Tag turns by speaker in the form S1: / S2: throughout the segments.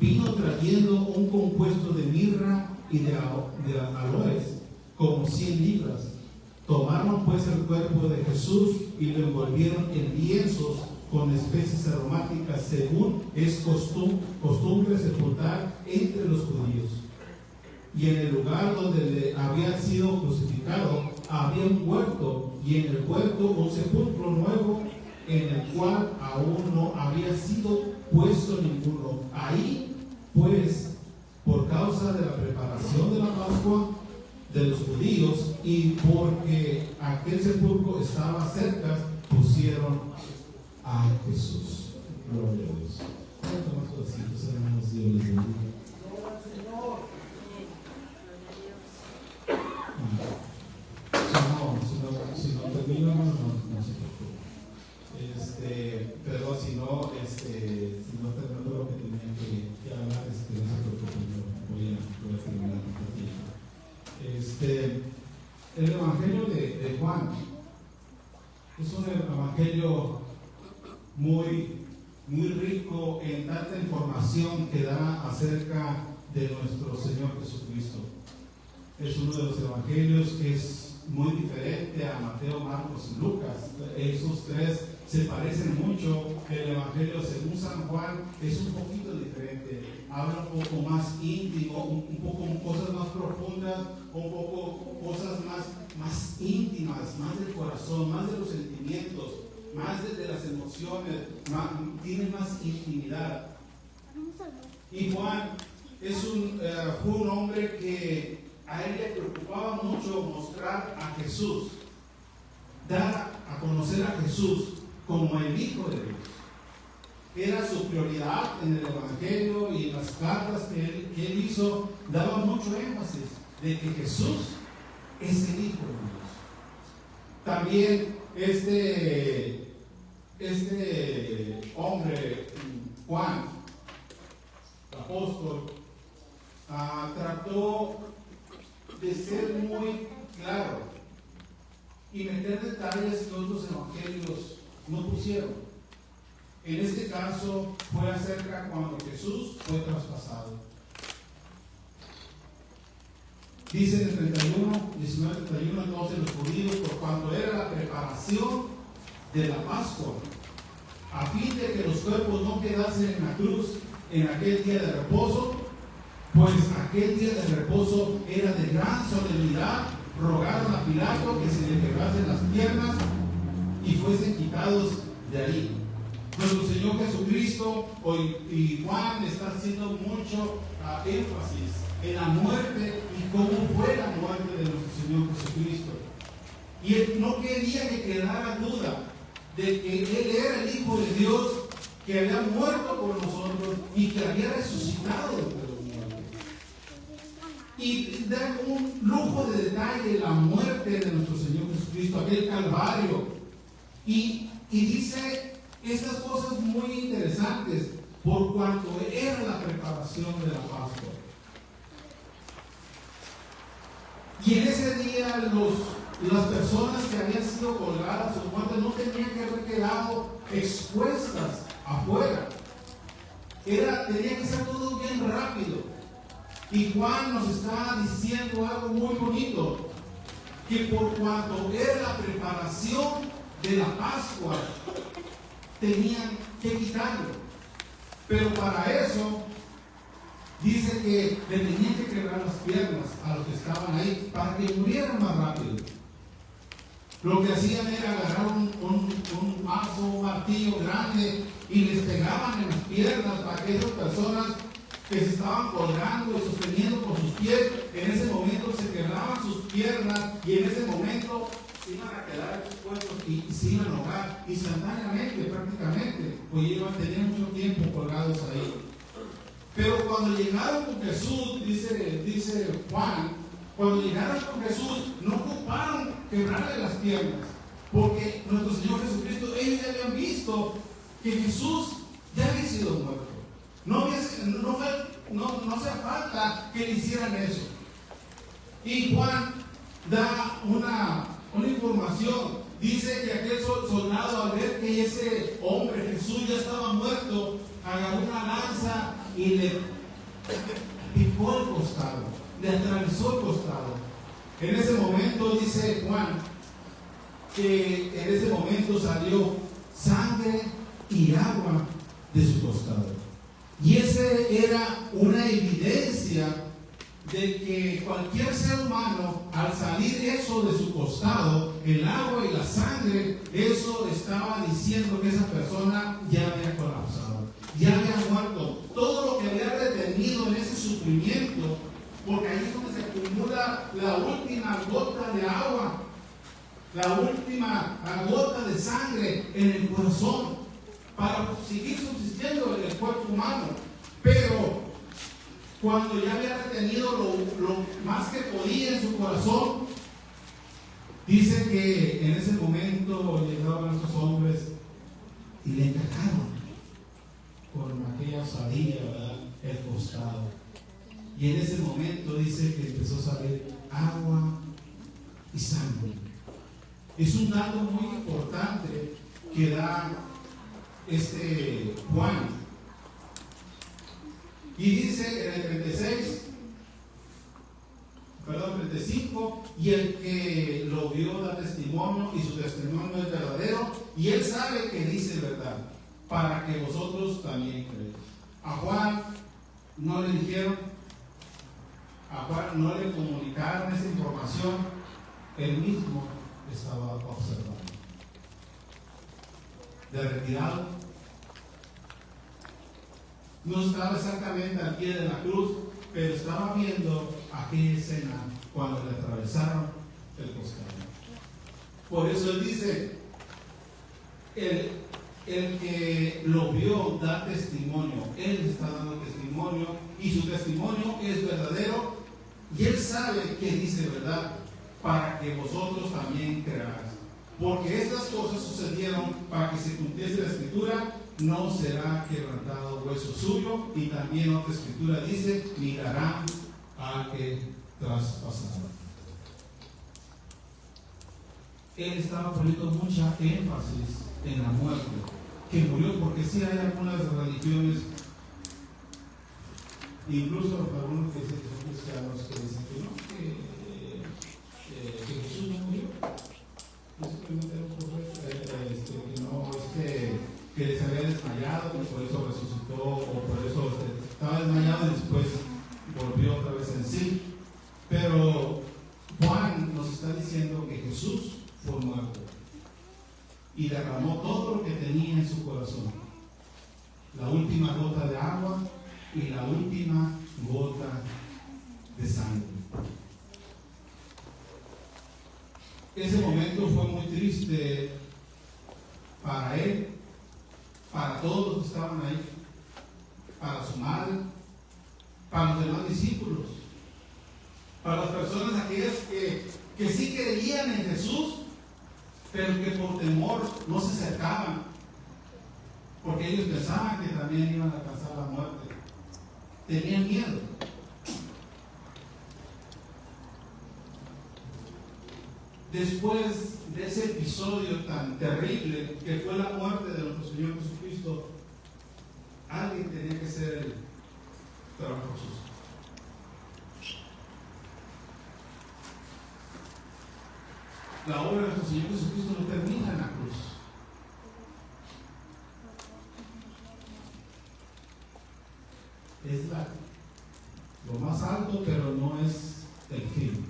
S1: vino trayendo un compuesto de mirra y de aloes, como 100 libras. Tomaron pues el cuerpo de Jesús y lo envolvieron en lienzos con especies aromáticas, según es costumbre sepultar entre los judíos. Y en el lugar donde le había sido crucificado había un huerto, y en el huerto un sepulcro nuevo, en el cual aún no había sido puesto ninguno. Ahí pues, por causa de la preparación de la Pascua de los judíos y porque aquel sepulcro estaba cerca, pusieron a Jesús. Gloria a Dios. Tomar sus asientos, hermanos, Dios les bendiga. Si no termino, no se preocupe. Perdón, si no termino lo que tenía que hablar, no se preocupe, voy a terminar un poquito. El Evangelio de Juan es un evangelio muy rico en tanta información que da acerca de nuestro Señor Jesucristo. Es uno de los evangelios que es muy diferente a Mateo, Marcos y Lucas. Esos tres se parecen mucho. El evangelio según San Juan es un poquito diferente. Habla un poco más íntimo, un poco cosas más profundas, un poco cosas más íntimas, más del corazón, más de los sentimientos, más de las emociones, tiene más intimidad. Y Juan fue un hombre que a él le preocupaba mucho mostrar a Jesús, dar a conocer a Jesús como el Hijo de Dios. Era su prioridad en el Evangelio y en las cartas que él hizo, daba mucho énfasis de que Jesús es el Hijo de Dios. También este hombre, Juan, el apóstol, trató de ser muy claro y meter detalles que otros evangelios no pusieron. En este caso fue acerca cuando Jesús fue traspasado. Dice en el 19:31, entonces los judíos, por cuanto era la preparación de la Pascua, a fin de que los cuerpos no quedasen en la cruz en aquel día de reposo, pues aquel día de reposo era de gran solemnidad, rogaron a Pilato que se le quebrasen las piernas y fuesen quitados de ahí. Nuestro Señor Jesucristo y Juan está haciendo mucho énfasis en la muerte y cómo fue la muerte de nuestro Señor Jesucristo. Y él no quería que quedara duda de que Él era el Hijo de Dios, que había muerto por nosotros y que había resucitado de los muertos. Y da un lujo de detalle la muerte de nuestro Señor Jesucristo, aquel Calvario. Y dice estas cosas muy interesantes por cuanto era la preparación de la Pascua. Y en ese día las personas que habían sido colgadas o muertas no tenían que haber quedado expuestas afuera. Tenía que ser todo bien rápido. Y Juan nos está diciendo algo muy bonito, que por cuanto era la preparación de la Pascua, tenían que quitarlo. Pero para eso dice que le tenían que quebrar las piernas a los que estaban ahí para que murieran más rápido. Lo que hacían era agarrar un mazo, un martillo grande y les pegaban en las piernas para que esas personas que se estaban colgando y sosteniendo con sus pies, en ese momento se quebraban sus piernas y en ese momento se iban a quedar expuestos y se iban a ahogar instantáneamente, prácticamente, pues tenían mucho tiempo colgados ahí. Pero cuando llegaron con Jesús, dice Juan, cuando llegaron con Jesús, no ocuparon quebrarle las piernas, porque nuestro Señor Jesucristo, ellos ya habían visto que Jesús ya había sido muerto. No hacía falta que le hicieran eso. Y Juan da una información. Dice que aquel soldado, al ver que ese hombre Jesús ya estaba muerto, agarró una lanza y y le picó el costado, le atravesó el costado. En ese momento dice Juan que en ese momento salió sangre y agua de su costado. Y ese era una evidencia de que cualquier ser humano, al salir eso de su costado, el agua y la sangre, eso estaba diciendo que esa persona ya había colapsado, ya había muerto. Todo lo que había retenido en ese sufrimiento, porque ahí es donde se acumula la última gota de agua, la última gota de sangre en el corazón, para seguir subsistiendo en el cuerpo humano. Pero cuando ya había retenido lo más que podía en su corazón, dice que en ese momento llegaban estos hombres y le encajaron con aquella osadía, ¿verdad?, el costado. Y en ese momento dice que empezó a salir agua y sangre. Es un dato muy importante que da Juan. Y dice en el 35, y el que lo vio da testimonio, y su testimonio es verdadero, y él sabe que dice verdad, para que vosotros también creáis. A Juan no le dijeron, a Juan no le comunicaron esa información, él mismo estaba observando. De retirado, no estaba exactamente al pie de la cruz, pero estaba viendo aquella escena cuando le atravesaron el costado. Por eso él dice, el que lo vio da testimonio, él está dando testimonio y su testimonio es verdadero, y él sabe que dice verdad, para que vosotros también creáis. Porque estas cosas sucedieron para que se cumpliese la escritura: no será quebrantado hueso suyo. Y también otra escritura dice: mirarán al que traspasará. Él estaba poniendo mucha énfasis en la muerte, que murió, porque sí hay algunas religiones, incluso algunos que dicen que son cristianos, que dicen que no, que Jesús no murió. Que se había desmayado y por eso resucitó, o por eso estaba desmayado y después volvió otra vez en sí. Pero Juan nos está diciendo que Jesús fue muerto y derramó todo lo que tenía en su corazón, la última gota de agua y la última gota de sangre. Ese momento fue muy triste para él, para todos los que estaban ahí, para su madre, para los demás discípulos, para las personas aquellas que sí creían en Jesús, pero que por temor no se acercaban, porque ellos pensaban que también iban a alcanzar la muerte, tenían miedo. Después de ese episodio tan terrible que fue la muerte de nuestro Señor Jesucristo, alguien tenía que hacer el trabajo sucio. La obra de nuestro Señor Jesucristo no termina en la cruz. Es lo más alto, pero no es el fin.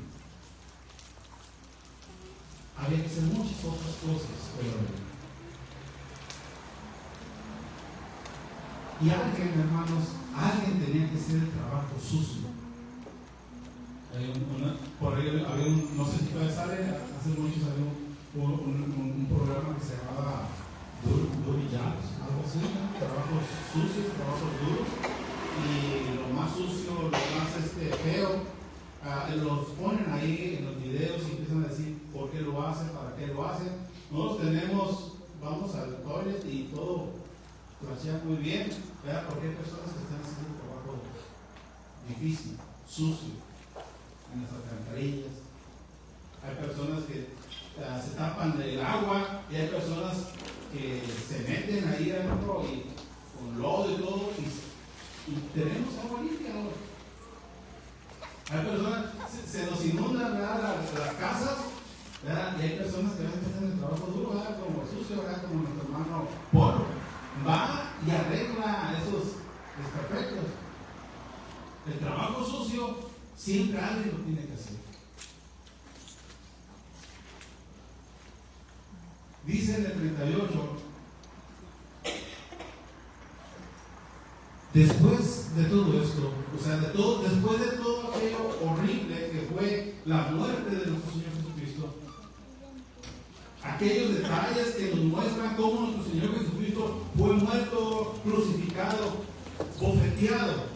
S1: Había que hacer muchas otras cosas, y alguien, hermanos, alguien tenía que hacer el trabajo sucio. Por ahí había no sé si todavía sale, hace muchos años un programa que se llamaba Dirty Jobs, algo así, trabajos sucios, trabajos duros, y lo más sucio, lo más feo, los ponen ahí en los videos y empiezan a decir por qué lo hacen, para qué lo hacen. Nosotros tenemos, vamos al toilet y todo flashea muy bien, ¿verdad? Porque hay personas que están haciendo un trabajo difícil, sucio, en las alcantarillas. Hay personas que se tapan del agua, y hay personas que se meten ahí adentro y con lodo y todo, Y tenemos agua limpia ahora. Hay personas, se nos inundan, ¿verdad?, las casas, ¿verdad? Y hay personas que a veces hacen el trabajo duro, ¿verdad?, como sucio, ¿verdad?, como nuestro hermano Polo. Va y arregla esos desperfectos. El trabajo sucio siempre alguien lo tiene que hacer. Dice en el 38, después de todo esto, o sea, después de todo aquello horrible que fue la muerte de nuestro Señor Jesucristo, aquellos detalles que nos muestran cómo nuestro Señor Jesucristo fue muerto, crucificado, bofeteado,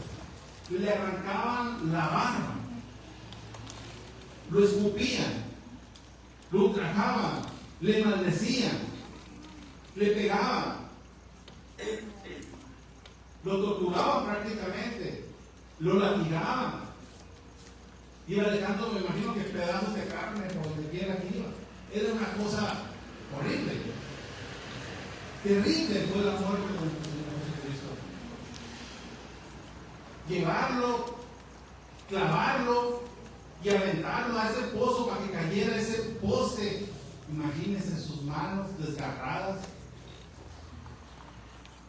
S1: le arrancaban la barba, lo escupían, lo ultrajaban, le maldecían, le pegaban, lo torturaban prácticamente, lo latigaban, iba dejando, me imagino, que pedazos de carne por donde quiera que iba. Era una cosa horrible, terrible fue la muerte de nuestro Señor Jesucristo. Llevarlo, clavarlo y aventarlo a ese pozo para que cayera ese poste. Imagínense sus manos desgarradas.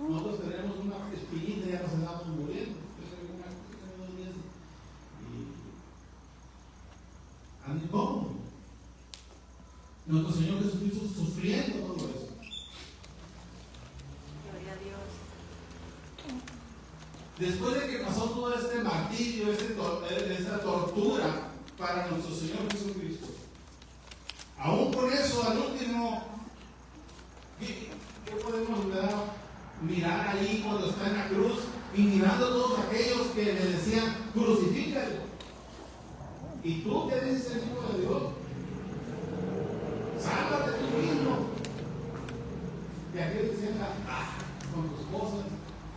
S1: Nosotros tenemos una espinita y ya nos andamos muriendo. Yo tengo una 2 días y ando incómodo. Nuestro Señor Jesucristo sufriendo todo eso.
S2: Gloria a Dios.
S1: Después de que pasó todo este martirio, esta tortura para nuestro Señor Jesucristo, aún por eso, al último, ¿qué podemos mirar ahí cuando está en la cruz y mirando a todos aquellos que le decían, crucifícalo? ¿Y tú qué dices, el Hijo de Dios? Sálvate tú mismo. Y aquellos decían, con tus cosas.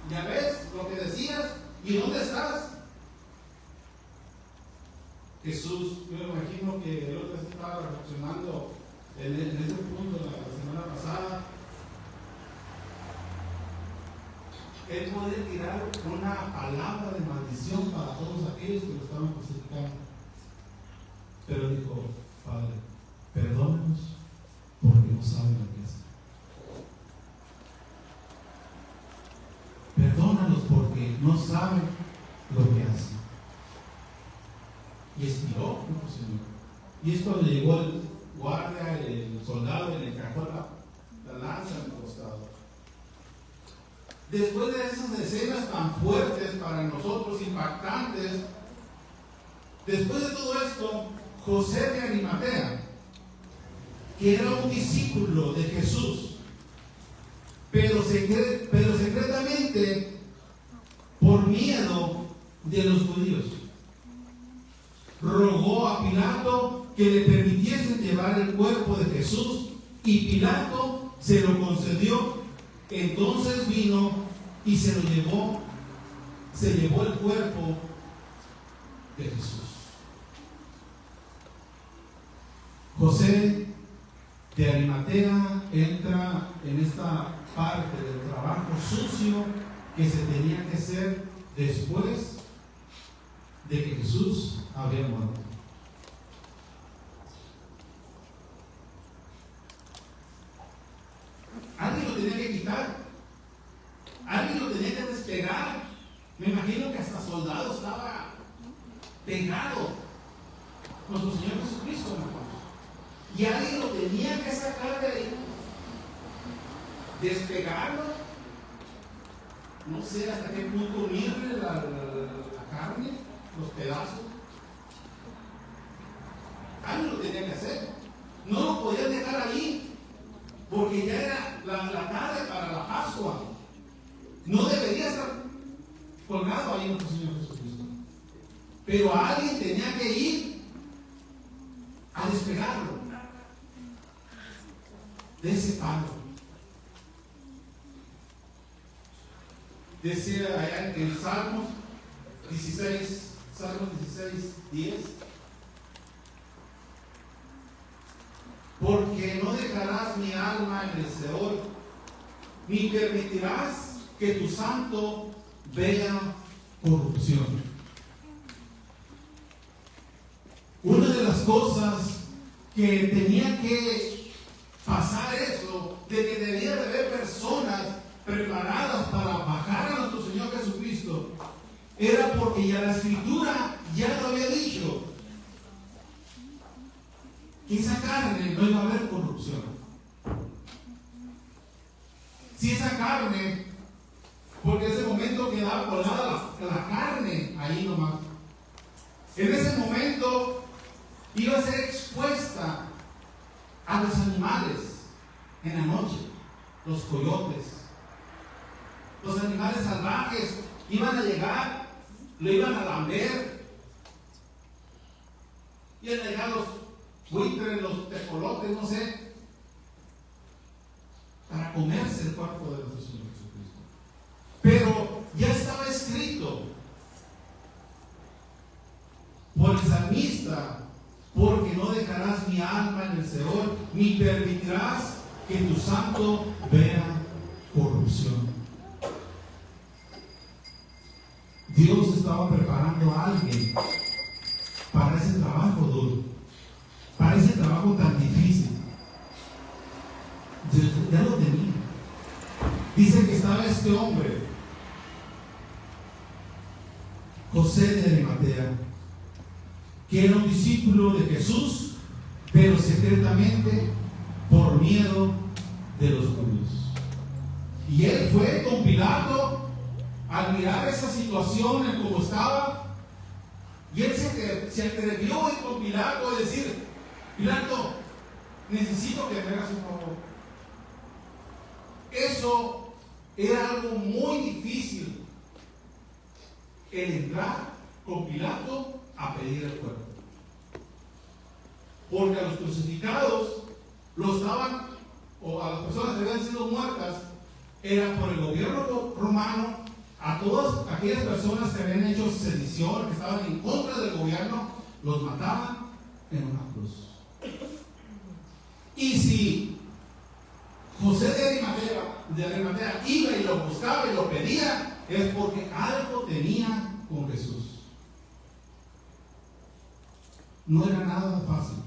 S1: Ya ves lo que decías, ¿y dónde estás? Jesús, yo me imagino que el otro día estaba reflexionando en ese punto la semana pasada. Él podía tirar una palabra de maldición para todos aquellos que lo estaban crucificando. Pero dijo, Padre, perdónanos porque no saben lo que hacen. Perdónanos porque no saben lo que hacen. Y expiró, pues, Señor. Y es cuando llegó el guardia, el soldado, y le encajó la lanza en el costado. Después de esas escenas tan fuertes para nosotros, impactantes, después de todo esto, José de Arimatea, que era un discípulo de Jesús, pero secretamente, por miedo de los judíos, rogó a Pilato que le permitiesen llevar el cuerpo de Jesús, y Pilato se lo concedió. Entonces vino y se llevó el cuerpo de Jesús. José de Arimatea entra en esta parte del trabajo sucio que se tenía que hacer después de que Jesús había muerto. Alguien lo tenía que quitar, alguien lo tenía que despegar. Me imagino que hasta soldado estaba pegado nuestro Señor Jesucristo, hermanos. Y alguien lo tenía que sacar de ahí, despegarlo, no sé hasta qué punto unirle la carne, los pedazos. Alguien lo tenía que hacer. No lo podían dejar ahí, porque ya era la tarde para la Pascua. No debería estar colgado ahí nuestro Señor Jesucristo. Pero alguien tenía que ir a despegarlo de ese palo. Decía allá en Salmos 16, 10. Porque no dejarás mi alma en el Seol, ni permitirás que tu santo vea corrupción. Una de las cosas que tenía que pasar eso, de que debía de haber personas preparadas para bajar a nuestro Señor Jesucristo, era porque ya la Escritura ya lo había dicho, que esa carne no iba a haber corrupción. Si esa carne, porque en ese momento quedaba colgada la carne ahí nomás, en ese momento iba a ser expuesta a los animales en la noche, los coyotes, los animales salvajes iban a llegar, lo iban a lamber, iban a llegar los buitres, los tecolotes, no sé, para comerse el cuerpo de nuestro Señor Jesucristo. Pero ya estaba escrito por el salmista: porque no dejarás mi alma en el Seol, ni permitirás que tu santo vea corrupción. Dios estaba preparando a alguien para ese trabajo duro, para ese trabajo tan difícil. Dios ya lo tenía. Dice que estaba este hombre, José de Arimatea, que era un discípulo de Jesús, pero secretamente por miedo de los judíos. Y él fue con Pilato al mirar esa situación en cómo estaba, y él se atrevió a ir con Pilato y decir: Pilato, necesito que me hagas un favor. Eso era algo muy difícil, el entrar con Pilato a pedir el cuerpo, porque a los crucificados los estaban, o a las personas que habían sido muertas, era por el gobierno romano. A todas aquellas personas que habían hecho sedición, que estaban en contra del gobierno, los mataban en una cruz. Y si José de Arimatea iba y lo buscaba y lo pedía, es porque algo tenía con Jesús. No era nada fácil.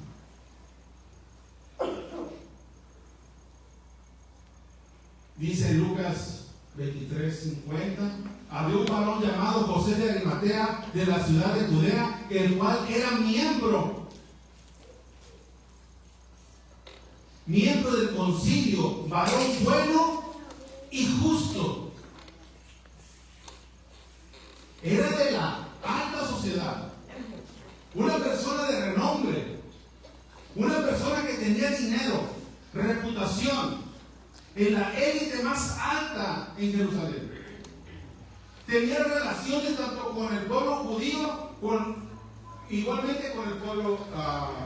S1: Dice Lucas 23:50: había un varón llamado José de Arimatea, de la ciudad de Judea, el cual era miembro del concilio, varón bueno y justo. Era de la alta sociedad, una persona de renombre, una persona que tenía dinero, reputación, en la élite más alta en Jerusalén. Tenía relaciones tanto con el pueblo judío, igualmente con el pueblo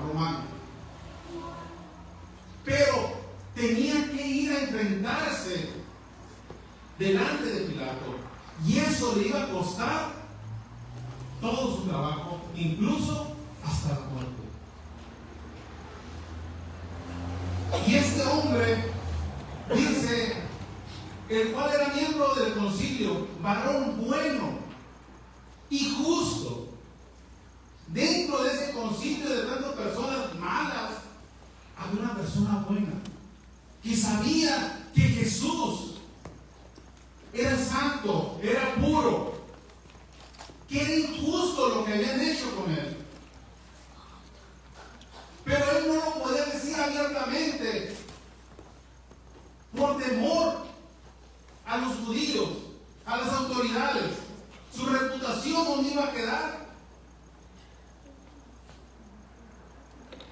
S1: romano. Pero tenía que ir a enfrentarse delante de Pilato, y eso le iba a costar todo su trabajo, incluso hasta la muerte. Y este hombre dice, el cual era miembro del concilio, varón bueno y justo. Dentro de ese concilio de tantas personas malas, había una persona buena que sabía que Jesús era santo, era puro, que era injusto lo que habían hecho con él. Pero él no lo podía decir abiertamente por temor a los judíos, a las autoridades. Su reputación no iba a quedar.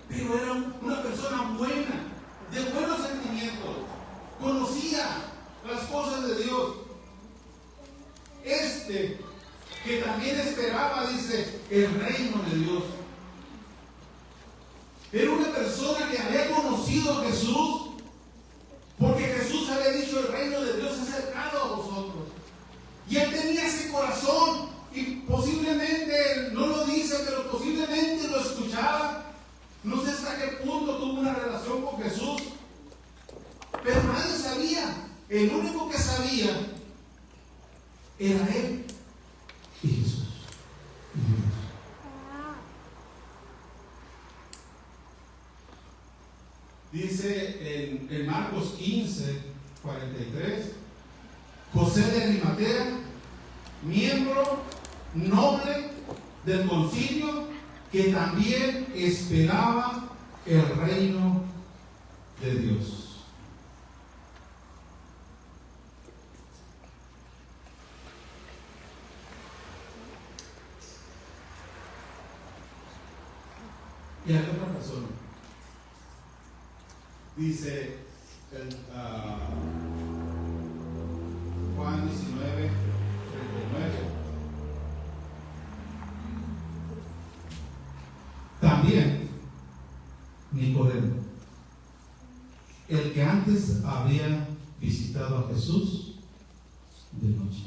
S1: Pero era una persona buena, de buenos sentimientos, conocía las cosas de Dios. Que también esperaba, dice, el reino de Dios. Era una persona que había conocido a Jesús, porque Jesús había dicho: el reino de Dios es cercano a vosotros. Y él tenía ese corazón, y posiblemente, no lo dice, pero posiblemente lo escuchaba. No sé hasta qué punto tuvo una relación con Jesús, pero nadie sabía. El único que sabía era él y Marcos 15, 43, José de Arimatea, miembro noble del concilio, que también esperaba el reino de Dios. Y hay otra persona. Dice Juan 19, 39. También Nicodemo, el que antes había visitado a Jesús de noche.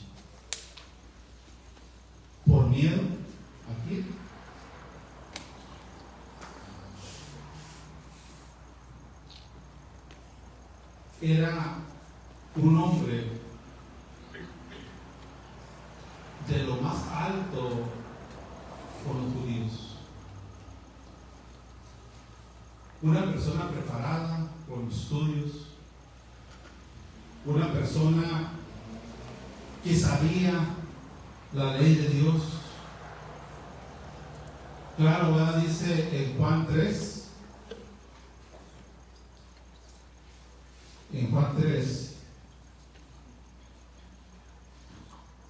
S1: Por miedo, aquí. Era un hombre de lo más alto con los judíos, una persona preparada con estudios, una persona que sabía la ley de Dios. Claro, ¿verdad? Dice en Juan 3. En Juan 3,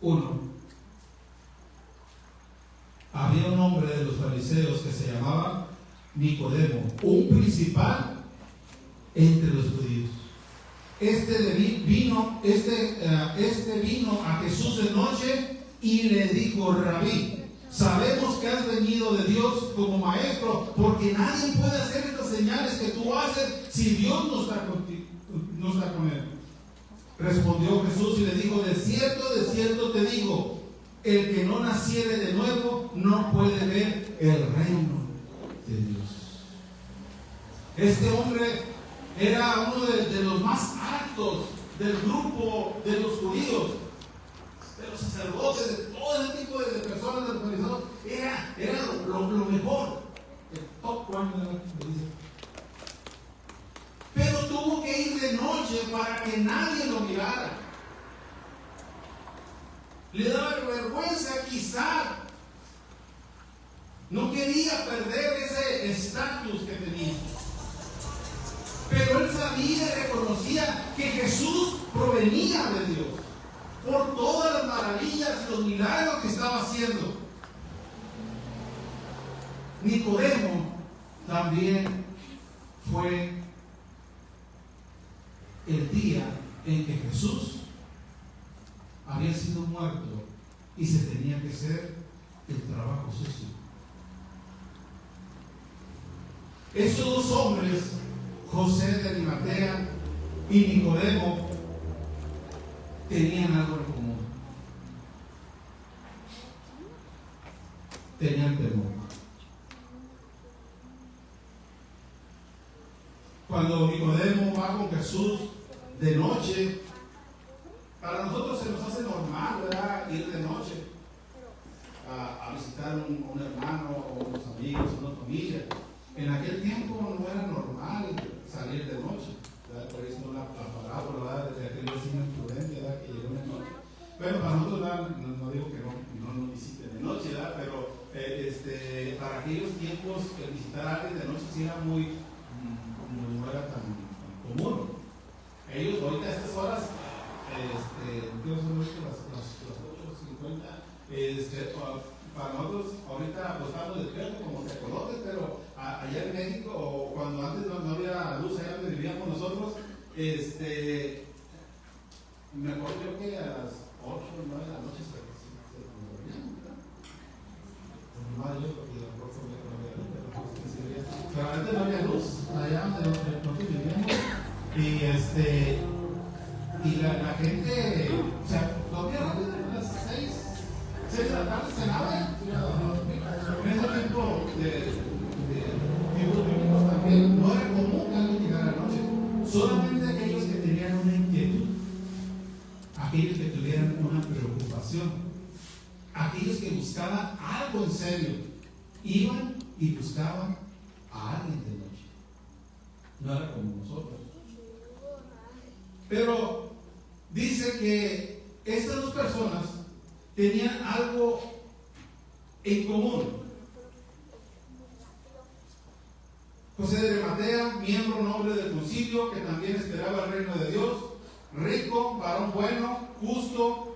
S1: 1, había un hombre de los fariseos que se llamaba Nicodemo, un principal entre los judíos. Este vino a Jesús de noche y le dijo: Rabí, sabemos que has venido de Dios como maestro, porque nadie puede hacer estas señales que tú haces si Dios no está contigo. No está con él. Respondió Jesús y le dijo: de cierto te digo, el que no naciere de nuevo no puede ver el reino de Dios. Este hombre era uno de los más altos del grupo de los judíos, de los sacerdotes, de todo ese tipo de personas, de los fariseos. Era lo mejor, el top one, pero tuvo que ir de noche para que nadie lo mirara. Le daba vergüenza, quizá. No quería perder ese estatus que tenía. Pero él sabía y reconocía que Jesús provenía de Dios por todas las maravillas y los milagros que estaba haciendo. Nicodemo también fue el día en que Jesús había sido muerto y se tenía que hacer el trabajo sucio. Esos dos hombres, José de Arimatea y Nicodemo, tenían algo en común. Tenían temor. Cuando Nicodemo va con Jesús de noche, para nosotros se nos hace normal, ¿verdad?, ir de noche a visitar un hermano o unos amigos o una familia. En aquel tiempo no era normal salir de noche, ¿verdad? Por eso la parábola, ¿verdad?, de aquel vecino imprudente, ¿verdad?, que llegó de noche. Bueno, para nosotros, no digo que no nos visiten de noche, ¿verdad?, pero para aquellos tiempos visitar a alguien de noche sí era no era tan común. Ellos ahorita a estas horas, ¿qué son las 8:50? Para nosotros ahorita pues, estamos despiertos como tecolotes, pero allá en México, o cuando antes no había luz allá donde vivíamos nosotros, me acuerdo yo que a las 8 o 9 de la noche se dormían, ¿verdad? Pero antes no había luz allá donde nosotros vivíamos, y la gente, o sea, dormía rápido a las 6 de la tarde, cenaba. En ese tiempo de tiempos bíblicos también no era común que alguien llegara a la noche, solamente aquellos que tenían una inquietud, aquellos que tuvieran una preocupación, aquellos que buscaban algo en serio, iban y buscaban a alguien de noche. No era como nosotros. Pero dice que estas dos personas tenían algo en común. José de Arimatea, miembro noble del concilio, que también esperaba el reino de Dios, rico, varón bueno, justo,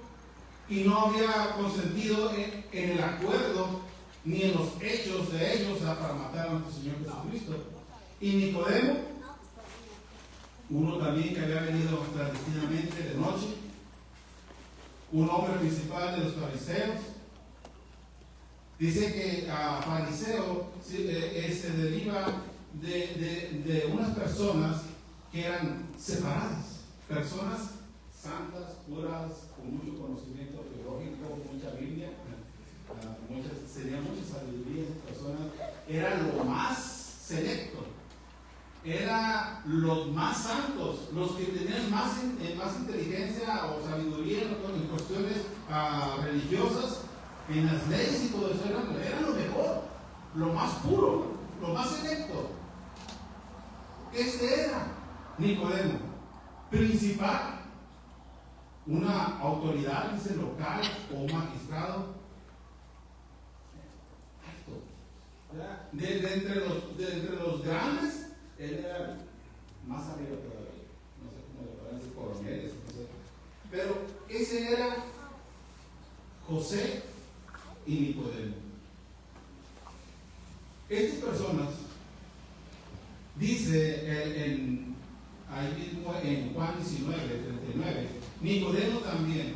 S1: y no había consentido en el acuerdo ni en los hechos de ellos para matar a nuestro Señor Jesucristo. Y Nicodemo, uno también que había venido clandestinamente de noche, un hombre principal de los fariseos. Dice que fariseo se deriva de unas personas que eran separadas, personas santas, puras, con mucho conocimiento teológico, mucha Biblia, sería mucha sabiduría. Esas personas eran lo más selecto, eran los más santos, los que tenían más inteligencia o sabiduría en cuestiones religiosas, en las leyes y todo eso. Eran lo mejor, lo más puro, lo más selecto. Este era Nicodemo, principal, una autoridad, dice, local o un magistrado alto. De entre los grandes, él era más arriba todavía. No sé cómo le pueden decir, coroneles, no sé. Pero ese era José y Nicodemo. Estas personas, dice ahí mismo en Juan 19:39, Nicodemo también,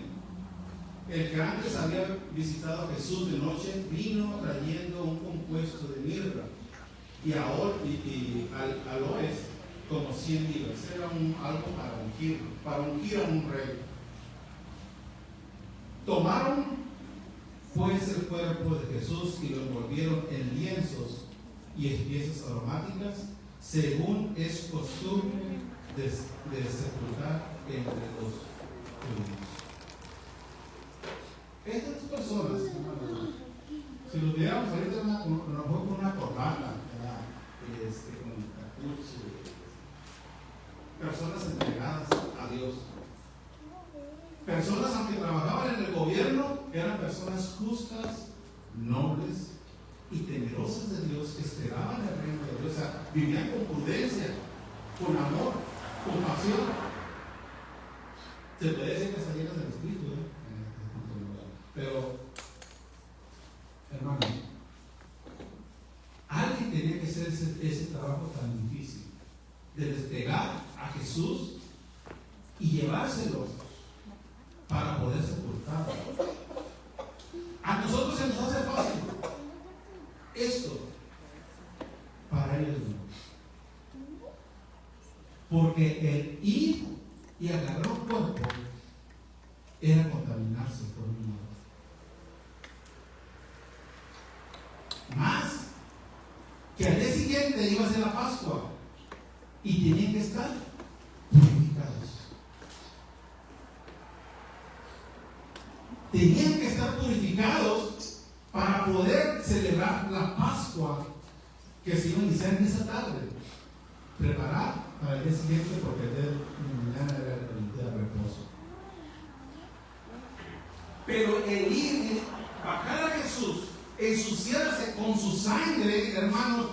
S1: el que antes había visitado a Jesús de noche, vino trayendo un compuesto de mirra y aloes como 100 libras. Era algo para ungir a un rey. Tomaron pues el cuerpo de Jesús y lo envolvieron en lienzos y piezas aromáticas, según es costumbre de sepultar entre los judíos. Estas personas, si los viéramos ahorita, nos fue con una corbata, con capucho, personas entregadas a Dios. Personas, aunque trabajaban en el gobierno, eran personas justas, nobles y temerosas de Dios, que esperaban el reino de Dios. O sea, vivían con prudencia, con amor, con pasión. Se puede decir que salieron del Espíritu, pero, hermano, alguien tenía que hacer ese trabajo tan difícil de despegar a Jesús y llevárselo para poder sepultarlo. A nosotros se nos hace fácil esto, para ellos no. Porque el ir y agarrar un cuerpo era contaminarse por un lado. Más que al día siguiente iba a ser la Pascua y tenían que estar purificados. Tenían que estar purificados para poder celebrar la Pascua que se iba a iniciar en esa tarde. Preparar para el día siguiente, porque el día de mañana era el día de reposo. Pero el ir, bajar a Jesús, ensuciarse con su sangre, hermanos,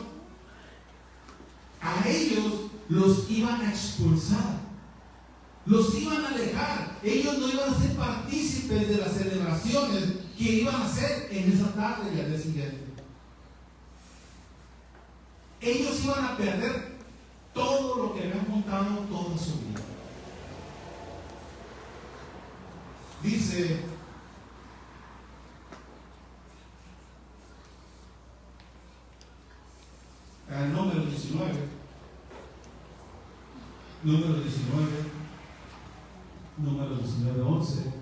S1: a ellos los iban a expulsar, los iban a alejar. Ellos no iban a ser partícipes de las celebraciones que iban a hacer en esa tarde y al día siguiente. Ellos iban a perder todo lo que habían montado toda su vida. Dice el número 19, número 19:11,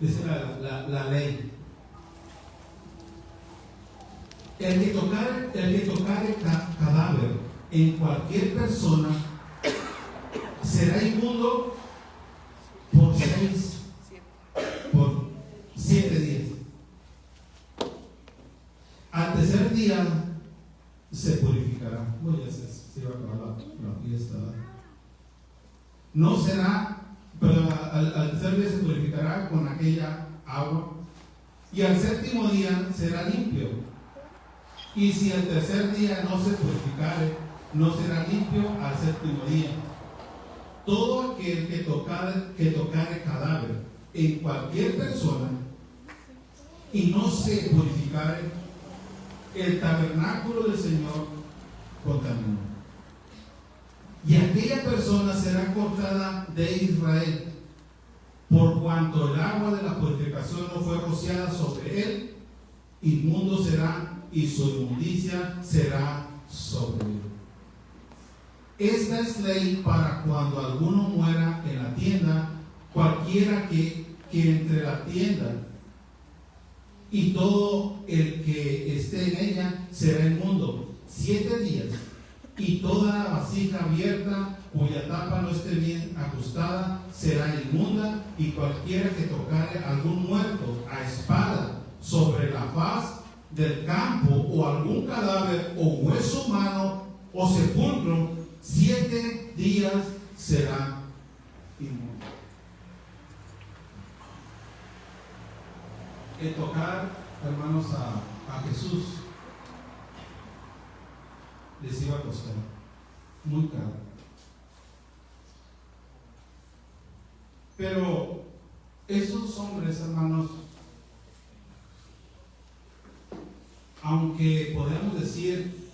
S1: dice la ley: el que tocare cadáver en cualquier persona será inmundo por 7 días. Al tercer día se purificará. Bueno, ya se iba a acabar la fiesta. no será, pero al tercer día se purificará con aquella agua, y al séptimo día será limpio. Y si al tercer día no se purificare, no será limpio al séptimo día. Todo aquel que tocare cadáver en cualquier persona y no se purificare, el tabernáculo del Señor contaminó. Y aquella persona será cortada de Israel, por cuanto el agua de la purificación no fue rociada sobre él, inmundo será y su inmundicia será sobre él. Esta es ley para cuando alguno muera en la tienda, cualquiera que entre la tienda, y todo el que esté en ella será inmundo 7 días, y toda la vasija abierta cuya tapa no esté bien ajustada será inmunda, y cualquiera que tocare algún muerto a espada sobre la faz del campo, o algún cadáver o hueso humano o sepulcro, 7 días será inmundo. El tocar, hermanos, a Jesús les iba a costar muy caro. Pero esos hombres, hermanos, aunque podemos decir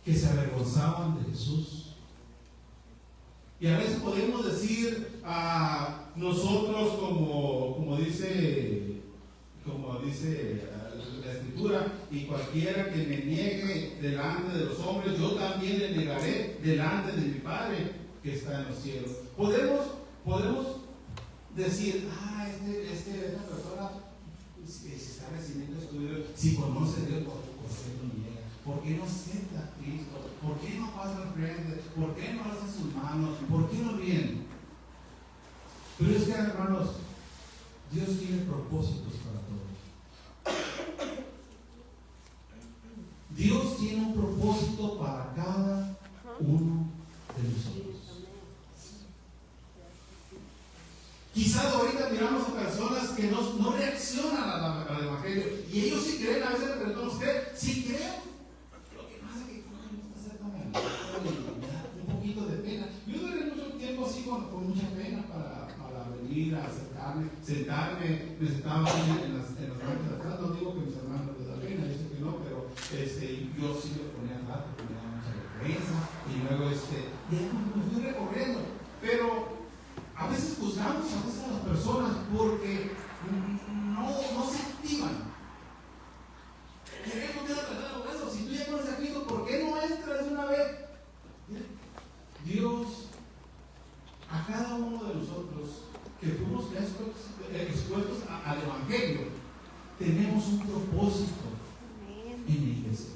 S1: que se avergonzaban de Jesús, y a veces podemos decir a nosotros, como dice la Escritura, y cualquiera que me niegue delante de los hombres, yo también le negaré delante de mi Padre que está en los cielos. Podemos decir, esta persona se está recibiendo estudios, si conoce a Dios, ¿por qué lo niega? ¿Por qué no acepta a Cristo? ¿Por qué no pasa al frente? ¿Por qué no alza sus manos? ¿Por qué no viene? Pero es que, hermanos, Dios tiene propósitos para todos. Dios tiene un propósito para cada uno de nosotros. Quizás ahorita miramos a personas que no reaccionan al Evangelio, y ellos sí creen. A veces le preguntan a usted, ¿sí creen? Lo que pasa es que no me gusta hacer tan mal, me da un poquito de pena. Yo duré mucho tiempo así con mucha pena para venir a sentarme. Me sentaba en las bancas de atrás. No digo que mis hermanos les da pena, yo sé que no, pero yo sí me ponía rato, me daba mucha vergüenza, y luego me fui recorriendo. Pero a veces juzgamos a las personas porque no se activan. Queremos tratar con eso. Si tú ya conoces a Cristo, ¿por qué no entras de una vez? Dios, a cada uno de nosotros que fuimos expuestos al Evangelio, tenemos un propósito en la iglesia.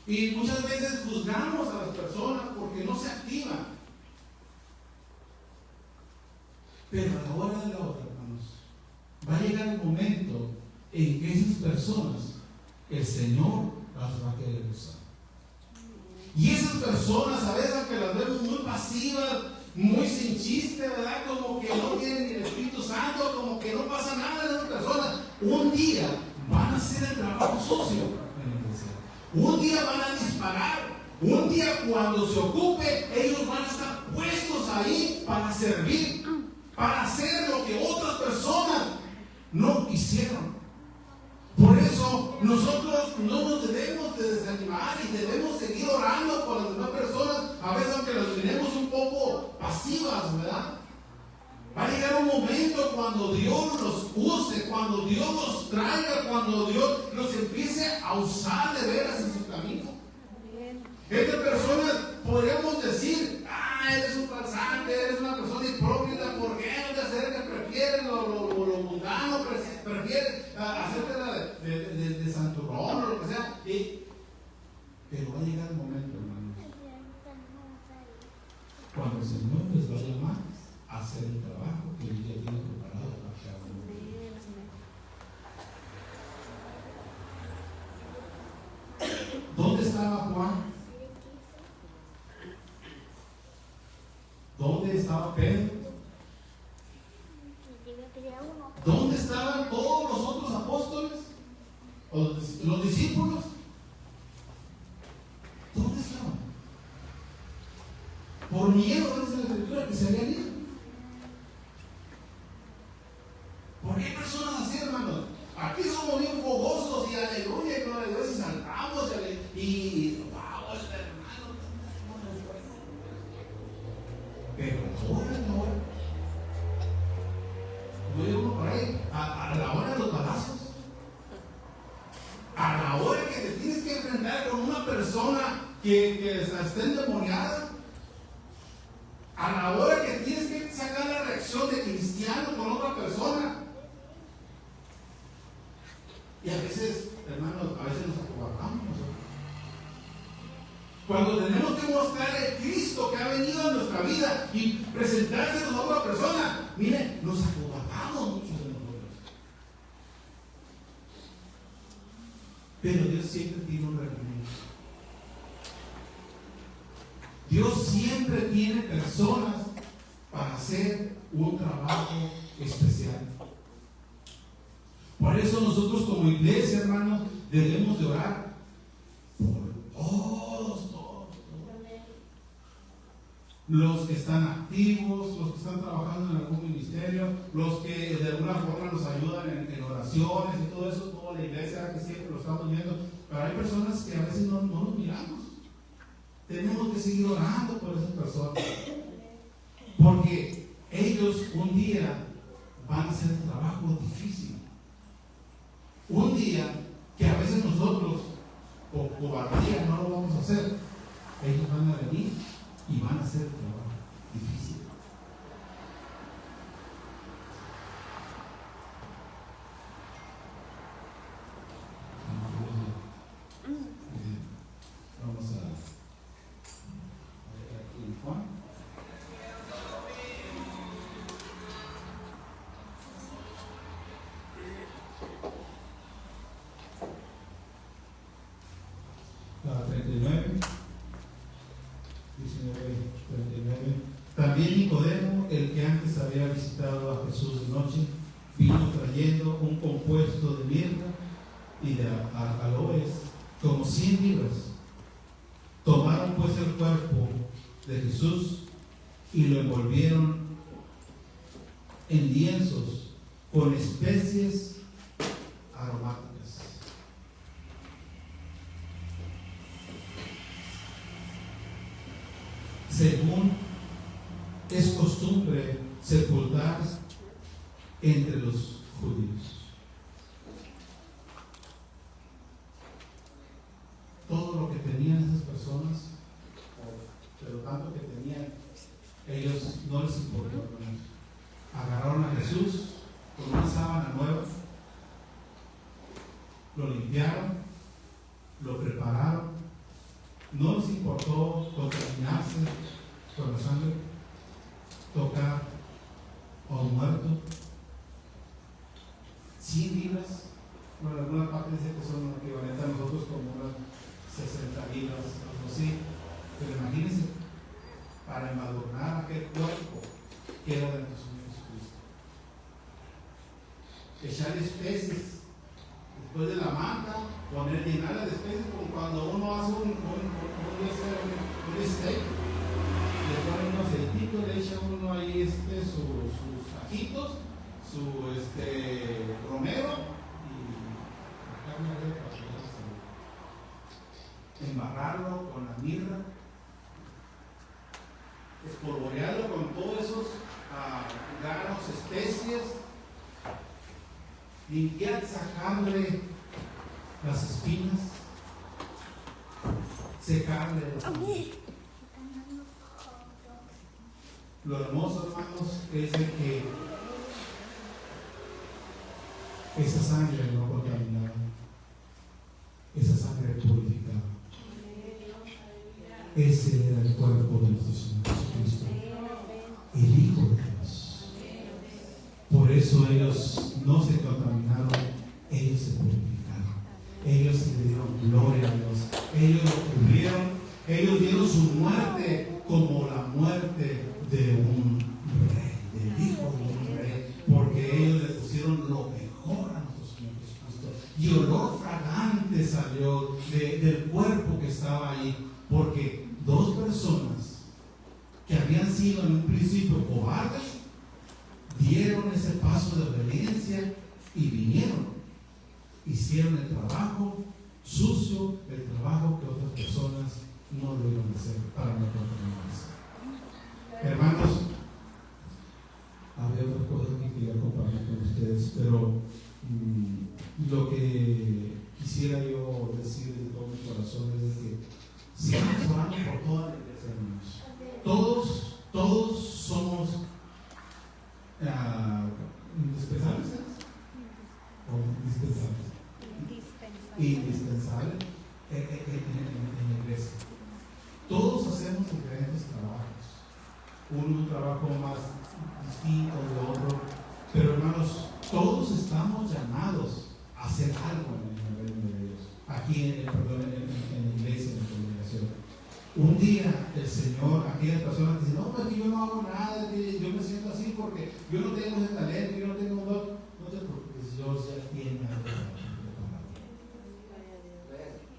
S1: Y muchas veces juzgamos a las personas porque no se activan. Pero a la hora de la hora, hermanos, va a llegar el momento en que esas personas, el Señor las va a querer usar. Y esas personas, a veces, aunque las vemos muy pasivas, muy sin chiste, ¿verdad? Como que no tienen ni el Espíritu Santo, como que no pasa nada de esas personas, un día van a hacer el trabajo sucio en la iglesia. Un día van a disparar. Un día, cuando se ocupe, ellos van a estar puestos ahí para servir, para hacer lo que otras personas no hicieron. Por eso nosotros no nos debemos de desanimar y debemos seguir orando por las demás personas, a veces aunque las tenemos un poco pasivas, ¿verdad? Va a llegar un momento cuando Dios los use, cuando Dios los traiga, cuando Dios los empiece a usar de veras en su camino. Esta persona, podríamos decir, eres un farsante, eres una persona hipócrita, ¿por qué no te acercas? Prefieres lo mundano, prefieres hacerte de santurrón o lo que sea. Pero va a llegar el momento, hermanos, cuando el Señor les va a llamar a hacer el trabajo que Él ya tiene preparado para cada uno de ellos. ¿Dónde estaba Juan estaba Pedro? ¿Dónde estaban todos los otros apóstoles? ¿O los discípulos? ¿Dónde estaban? Por miedo, dice la Escritura, que se habían ido. ¿Por qué personas así, hermanos? Aquí somos bien fogosos y aleluya, y gloria a Dios, y saltamos y wow, hermano, pero ahora no. No hay uno por ahí, a la hora de los balazos, a la hora que te tienes que enfrentar con una persona que está endemoniada, a la hora que tienes que sacar la reacción de cristiano con otra persona. Y a veces, hermanos, a veces nos acobardamos nosotros. Cuando tenemos que mostrar el Cristo que ha venido a nuestra vida y presentársenos a otra persona, mire, nos acobardamos muchos de nosotros. Pero Dios siempre tiene un remedio. Dios siempre tiene personas para hacer un trabajo especial. Por eso nosotros como iglesia, hermanos, debemos de orar por todos. Los que están activos, los que están trabajando en algún ministerio, los que de alguna forma nos ayudan en oraciones y todo eso, toda la iglesia que siempre lo estamos viendo. Pero hay personas que a veces no nos miramos. Tenemos que seguir orando por esas personas, porque ellos un día van a hacer un trabajo difícil. Un día que a veces nosotros, por cobardía, no lo vamos a hacer. Ellos van a venir y van a hacer un trabajo difícil. Vamos a ver aquí Juan. La 39, 19, 39. También Nicodemo, el que antes había visitado a Jesús de noche, vino trayendo un compuesto de mirra y de aloes, como 100 libras. Tomaron pues el cuerpo de Jesús y lo envolvieron en lienzos con especies aromáticas. Según es costumbre sepultar entre los judíos. Todo lo que tenían esas personas, pero tanto que tenían, ellos no les importó. Agarraron a Jesús con una sábana nueva, lo limpiaron, lo prepararon, no les importó contaminarse con la sangre, tocar a un muerto. 100 libras, bueno, en alguna parte dice que son equivalentes a nosotros como unas 60 libras, algo así. Pero imagínense, para embadurnar aquel cuerpo que era de nuestro Señor Jesucristo. Echar especies, después de la manta, llenarla de especies, como cuando uno hace un steak, le pone unos aceititos, le echa uno ahí sus ajitos, su romero y la carne de embarrarlo con la mirra, espolvorearlo con todos esos granos, especies, limpiar, sacarle las espinas, secarle las espinas. Lo hermoso, hermanos, es de que esa sangre no contaminaba, esa sangre purificaba. Ese era el cuerpo de nuestro Señor Jesucristo, el Hijo de Dios. Por eso ellos no se contaminaron, ellos se purificaron, ellos le dieron gloria a Dios, ellos lo cubrieron, ellos dieron su muerte como la muerte de un rey, del hijo de un rey, porque ellos le pusieron lo mejor a nuestro Señor Jesucristo. Y olor fragante salió del cuerpo que estaba ahí, porque dos personas que habían sido en un principio cobardes dieron ese paso de obediencia y vinieron, hicieron el trabajo sucio, el trabajo que otras personas no lo iban a hacer para no contaminarse. Hermanos, había otras cosas que quería compartir con ustedes, pero lo que quisiera yo decir de todo mi corazón es que sigamos orando por toda la iglesia, hermanos. Todos somos indispensables. Indispensables en la iglesia. Todos hacemos diferentes trabajos. Un trabajo más distinto de otro, pero hermanos, todos estamos llamados a hacer algo en el reino de Dios, aquí en la iglesia, en la congregación. Un día el Señor, aquellas personas que dicen, no, pues que yo no hago nada, que yo me siento así porque yo no tengo ese talento, yo no tengo un don, no te preocupes, Dios ya tiene algo preparado.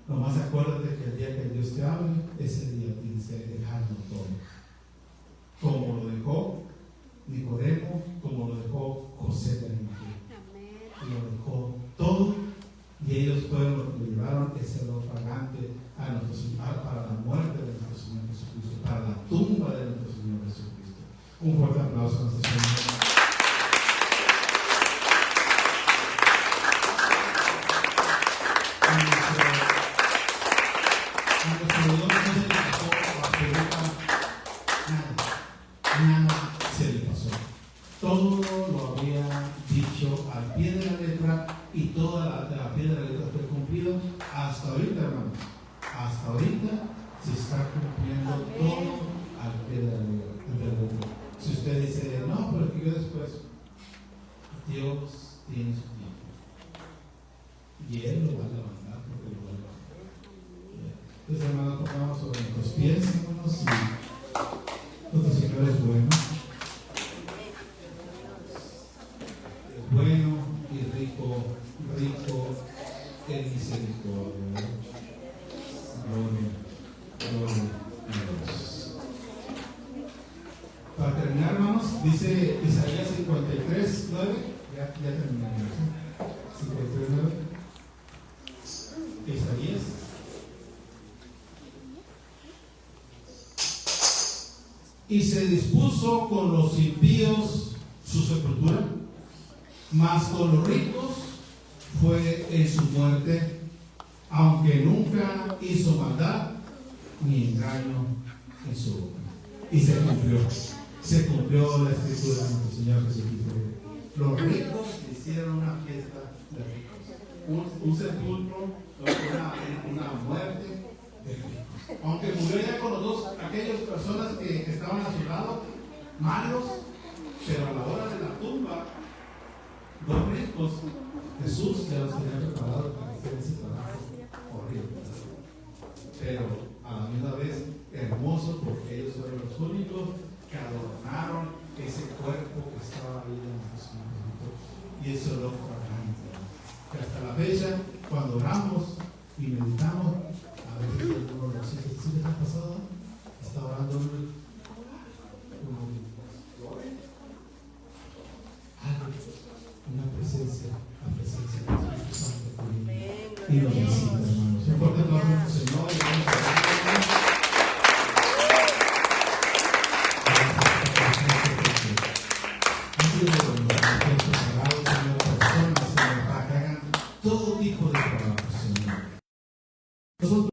S1: Nomás acuérdate que el día que Dios te hable, ese día tienes que dejarlo todo, como lo dejó Nicodemo, como lo dejó José de Arimatea. Lo dejó todo, y ellos fueron los que le llevaron ese olor fragante a nuestro Señor, para la muerte de nuestro Señor Jesucristo, para la tumba de nuestro Señor Jesucristo. Un fuerte aplauso a nuestro Señor. A nuestro Dios no se le pasó absolutamente nada se le pasó. Todo lo había dicho al pie de la letra, y toda la pie de la letra fue cumplido hasta ahorita, hermano. Hasta ahorita se está cumpliendo todo al pie de la letra. Si usted dice, no, pero que yo después, Dios tiene su tiempo. Y Él lo va a levantar porque lo va a levantar. Entonces, hermanos, pongamos sobre nuestros pies, hermanos, y nuestro Señor es bueno. Es bueno y rico en misericordia. Gloria a Dios. Para terminar, hermanos, dice Isaías 53, 9. Ya terminamos. 53, 9. Isaías. Y se dispuso con los impíos su sepultura, mas con los ricos fue en su muerte, aunque nunca hizo maldad ni engaño en su boca. Y se cumplió la escritura de nuestro Señor Jesucristo. Los ricos hicieron una fiesta de ricos, un sepulcro, una muerte de ricos. Aunque murió ya con los dos, aquellas personas que estaban a su lado, malos, pero a la hora de la tumba, los ricos, Jesús ya los tenía preparado para hacer ese trabajo horrible, pero a la misma vez hermoso, porque ellos fueron los únicos que adornaron ese cuerpo que estaba ahí en nuestro Señor. Y eso lo fragante, que hasta la fecha, cuando oramos y meditamos, a veces algunos de los hijos, ¿sí les ha pasado? Está orando una presencia, la presencia del Espíritu Santo y nos visita, hermanos. Un fuerte aplauso al Señor.